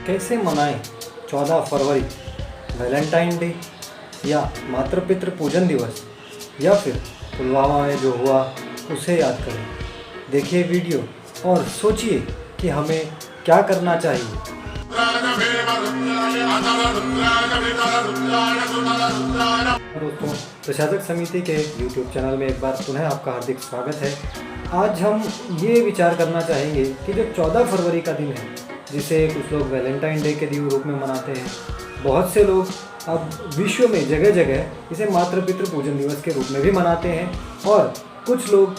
कैसे मनाएं 14 फरवरी, Valentine day या मातृ पितृ पूजन दिवस या फिर पुलवामा में जो हुआ उसे याद करें। देखिए वीडियो और सोचिए कि हमें क्या करना चाहिए। दोस्तों, प्रशासक समिति के YouTube चैनल में एक बार पुनः आपका हार्दिक स्वागत है। आज हम ये विचार करना चाहेंगे कि जो 14 फरवरी का दिन है, जिसे कुछ लोग वैलेंटाइन डे के रूप में मनाते हैं, बहुत से लोग अब विश्व में जगह जगह इसे मातृ पितृ पूजन दिवस के रूप में भी मनाते हैं। और कुछ लोग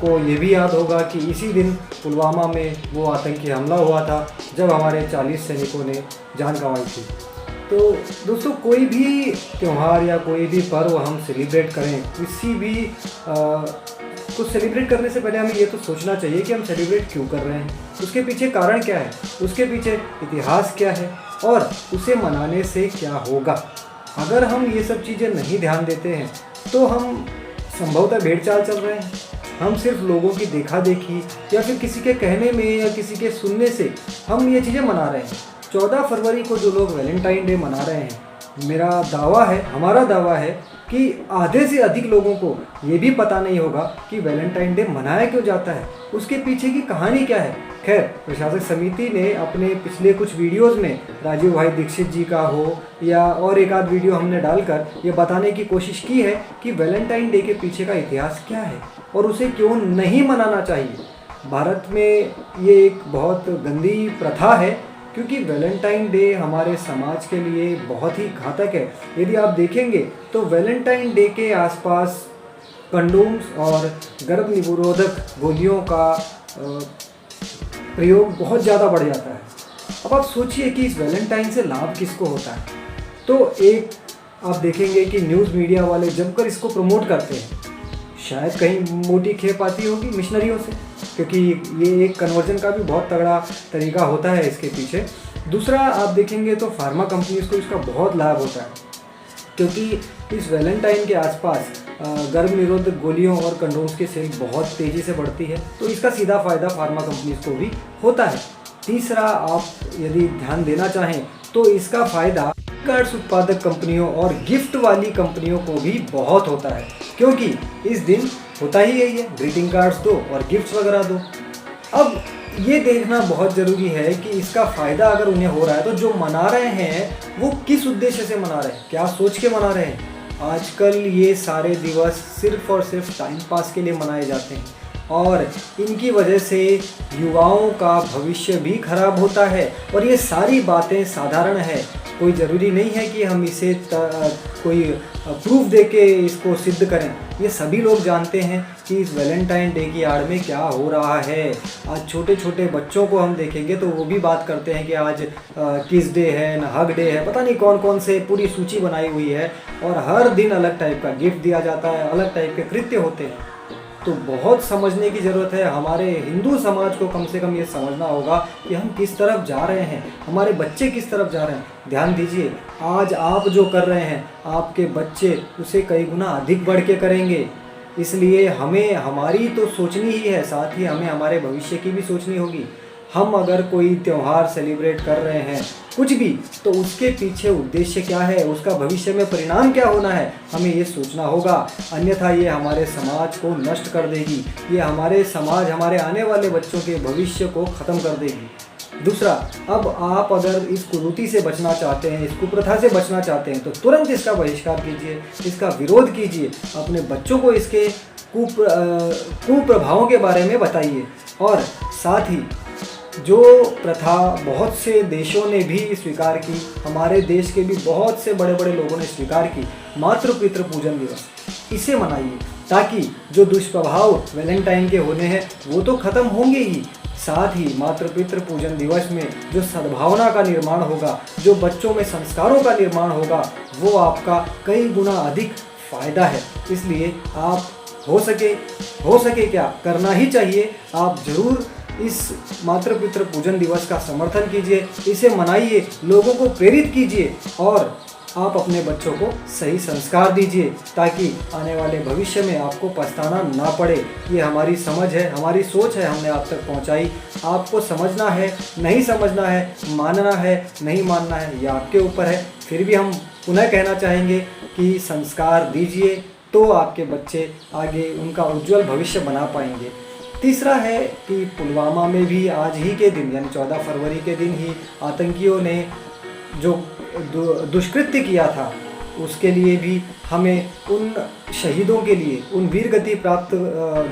को ये भी याद होगा कि इसी दिन पुलवामा में वो आतंकी हमला हुआ था जब हमारे 40 सैनिकों ने जान गंवाई थी। तो दोस्तों, कोई भी त्यौहार या कोई भी पर्व हम सेलिब्रेट करें, किसी भी कुछ सेलिब्रेट करने से पहले हमें ये तो सोचना चाहिए कि हम सेलिब्रेट क्यों कर रहे हैं, उसके पीछे कारण क्या है, उसके पीछे इतिहास क्या है और उसे मनाने से क्या होगा। अगर हम ये सब चीज़ें नहीं ध्यान देते हैं तो हम संभवतः भेड़ चाल चल रहे हैं। हम सिर्फ लोगों की देखा देखी या फिर किसी के कहने में या किसी के सुनने से हम ये चीज़ें मना रहे हैं। 14 फरवरी को जो लोग वैलेंटाइन डे मना रहे हैं, मेरा दावा है, हमारा दावा है कि आधे से अधिक लोगों को ये भी पता नहीं होगा कि वैलेंटाइन डे मनाया क्यों जाता है, उसके पीछे की कहानी क्या है। खैर, प्रशासक समिति ने अपने पिछले कुछ वीडियोस में राजीव भाई दीक्षित जी का हो या और एक आध वीडियो हमने डालकर ये बताने की कोशिश की है कि वैलेंटाइन डे के पीछे का इतिहास क्या है और उसे क्यों नहीं मनाना चाहिए। भारत में ये एक बहुत गंदी प्रथा है, क्योंकि वैलेंटाइन डे हमारे समाज के लिए बहुत ही घातक है। यदि आप देखेंगे तो वैलेंटाइन डे के आसपास कंडोम्स और गर्भ निरोधक गोलियों का प्रयोग बहुत ज़्यादा बढ़ जाता है। अब आप सोचिए कि इस वैलेंटाइन से लाभ किसको होता है। तो एक आप देखेंगे कि न्यूज़ मीडिया वाले जमकर इसको प्रमोट करते हैं। शायद कहीं मोटी खेप आती होगी मिशनरियों से, क्योंकि ये एक कन्वर्जन का भी बहुत तगड़ा तरीका होता है इसके पीछे। दूसरा, आप देखेंगे तो फार्मा कंपनीज को इसका बहुत लाभ होता है, क्योंकि इस वैलेंटाइन के आसपास गर्भ निरोधक गोलियों और कंडोम्स की सेल बहुत तेज़ी से बढ़ती है, तो इसका सीधा फ़ायदा फार्मा कंपनीज को भी होता है। तीसरा, आप यदि ध्यान देना चाहें तो इसका फ़ायदा कार्ड्स उत्पादक कंपनियों और गिफ्ट वाली कंपनियों को भी बहुत होता है, क्योंकि इस दिन होता ही यही है, ग्रीटिंग कार्ड्स दो और गिफ्ट्स वगैरह दो। अब ये देखना बहुत ज़रूरी है कि इसका फ़ायदा अगर उन्हें हो रहा है तो जो मना रहे हैं वो किस उद्देश्य से मना रहे हैं, क्या सोच के मना रहे हैं। आजकल ये सारे दिवस सिर्फ और सिर्फ टाइम पास के लिए मनाए जाते हैं और इनकी वजह से युवाओं का भविष्य भी खराब होता है। और ये सारी बातें साधारण है, कोई ज़रूरी नहीं है कि हम इसे कोई प्रूफ दे के इसको सिद्ध करें। ये सभी लोग जानते हैं कि इस वैलेंटाइन डे की आड़ में क्या हो रहा है। आज छोटे छोटे बच्चों को हम देखेंगे तो वो भी बात करते हैं कि आज किस डे है, न हग डे है, पता नहीं कौन कौन से पूरी सूची बनाई हुई है। और हर दिन अलग टाइप का गिफ्ट दिया जाता है, अलग टाइप के कृत्य होते हैं। तो बहुत समझने की ज़रूरत है। हमारे हिंदू समाज को कम से कम ये समझना होगा कि हम किस तरफ जा रहे हैं, हमारे बच्चे किस तरफ जा रहे हैं। ध्यान दीजिए, आज आप जो कर रहे हैं आपके बच्चे उसे कई गुना अधिक बढ़ के करेंगे। इसलिए हमें हमारी तो सोचनी ही है, साथ ही हमें हमारे भविष्य की भी सोचनी होगी। हम अगर कोई त्यौहार सेलिब्रेट कर रहे हैं कुछ भी, तो उसके पीछे उद्देश्य क्या है, उसका भविष्य में परिणाम क्या होना है, हमें ये सोचना होगा। अन्यथा ये हमारे समाज को नष्ट कर देगी, ये हमारे समाज, हमारे आने वाले बच्चों के भविष्य को ख़त्म कर देगी। दूसरा, अब आप अगर इस कुरीति से बचना चाहते हैं, इस कुप्रथा से बचना चाहते हैं, तो तुरंत इसका बहिष्कार कीजिए, इसका विरोध कीजिए, अपने बच्चों को इसके कुप्रभावों के बारे में बताइए। और साथ ही जो प्रथा बहुत से देशों ने भी स्वीकार की, हमारे देश के भी बहुत से बड़े बड़े लोगों ने स्वीकार की, मातृ पितृ पूजन दिवस, इसे मनाइए, ताकि जो दुष्प्रभाव वैलेंटाइन के होने हैं वो तो ख़त्म होंगे ही, साथ ही मातृ पितृ पूजन दिवस में जो सद्भावना का निर्माण होगा, जो बच्चों में संस्कारों का निर्माण होगा, वो आपका कई गुना अधिक फ़ायदा है। इसलिए आप हो सके क्या करना ही चाहिए, आप ज़रूर इस मातृ पितृ पूजन दिवस का समर्थन कीजिए, इसे मनाइए, लोगों को प्रेरित कीजिए और आप अपने बच्चों को सही संस्कार दीजिए ताकि आने वाले भविष्य में आपको पछताना ना पड़े। ये हमारी समझ है, हमारी सोच है, हमने आप तक पहुंचाई। आपको समझना है, नहीं समझना है, मानना है, नहीं मानना है, ये आपके ऊपर है। फिर भी हम पुनः कहना चाहेंगे कि संस्कार दीजिए तो आपके बच्चे आगे उनका उज्जवल भविष्य बना पाएंगे। तीसरा है कि पुलवामा में भी आज ही के दिन यानी 14 फरवरी के दिन ही आतंकियों ने जो दुष्कृत्य किया था, उसके लिए भी हमें उन शहीदों के लिए, उन वीर गति प्राप्त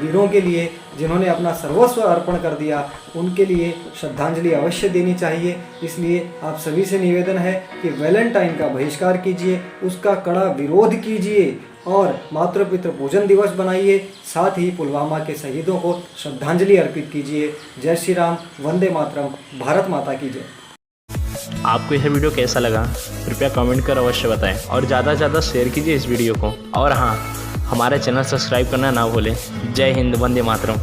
वीरों के लिए जिन्होंने अपना सर्वस्व अर्पण कर दिया, उनके लिए श्रद्धांजलि अवश्य देनी चाहिए। इसलिए आप सभी से निवेदन है कि वैलेंटाइन का बहिष्कार कीजिए, उसका कड़ा विरोध कीजिए और मातृ पितृ पूजन दिवस बनाइए। साथ ही पुलवामा के शहीदों को श्रद्धांजलि अर्पित कीजिए। जय श्री राम, वंदे मातरम, भारत माता की जय। आपको यह वीडियो कैसा लगा कृपया कमेंट कर अवश्य बताएं और ज़्यादा से ज़्यादा शेयर कीजिए इस वीडियो को। और हाँ, हमारे चैनल सब्सक्राइब करना ना भूलें। जय हिंद, वंदे मातरम।